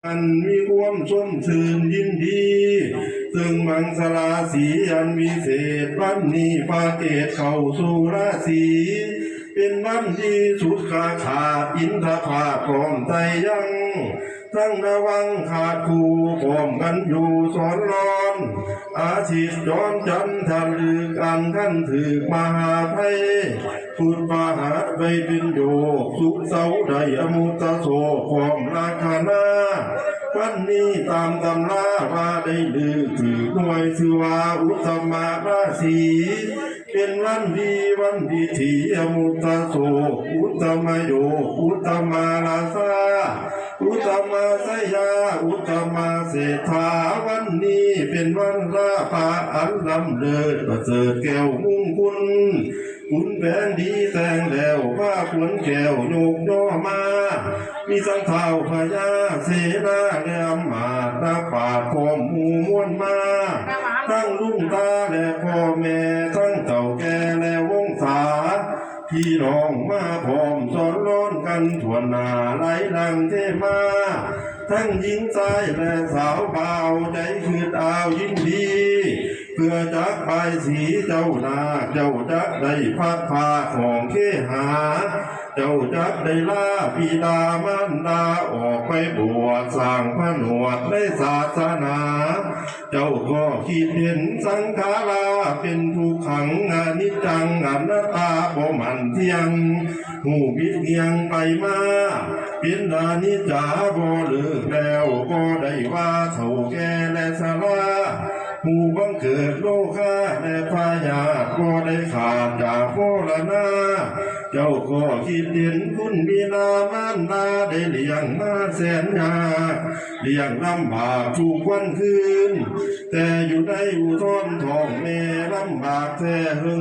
อันมีความชุ่มชื่นยินดีซึ่งมังสลาสีอันวิเศษวันนี้พาเกตเข้าสู่ราศีเป็นวันที่สุดขาดอินทภาพพร้อมใจยังทั้งระวังขาดคู่พร้อมกันอยู่สอนร้อนอาชีพจรจันทร์ลึกอันท่านถือมหาภัยพุทธมหาไปเป็นโยกสุขเสาใดอมุตโสความราคานาวันนี้ตามตำราว่าได้ลือถือหน่วยสือว่าอุตตมราศีเป็นวันดีที่อมุตโสอุตตมโยอุตตมาราซาอุตตมาสยาอุตตมาเศรษฐาวันนี้เป็นวันราภาอันล้ำเลิศประเสริฐแก้วมุ่งคุณคุณแผนดีแสงแล้วว่าควรแก้วโยกย่อมามีสังเท้าพญาเสนาและมาตาป่าพร้อมหมู่มวลมาทั้งลุงตาและพ่อแม่ทั้งเต่าแก่และวงศาพี่น้องมาพร้อมสอนร้อนกันทั่วหน้าไหลหลังเทมาทั้งหญิงชายและสาวบ่าวใจคืดอาวยินดีเพื่อจักไปสีเจ้านาเจ้าจักได้พัดพาของเคหาเจ้าจักได้ลาบิดามารดาออกไปบวชสร้างผนวดในศาสนาเจ้าก็คิดเห็นสังขาราเป็นทุกขังอนิจจังอนัตตาบ่มันเที่ยงหูบิดเงียงไปมาเป็นอนิจจาบ่เลิกแล้วก็ได้ว่าเท่าแก่และสลาหูบังเกิดโลกาและพายาก็ได้ขาดจากโมรณาเจ้าก็คิดเห็นคุณบิดามารดาได้เลี้ยงมาแสนยากเลี้ยงลำบากทุกวันคืนแต่อยู่ในอุทธรท้องแม่ลำบากแท้หึง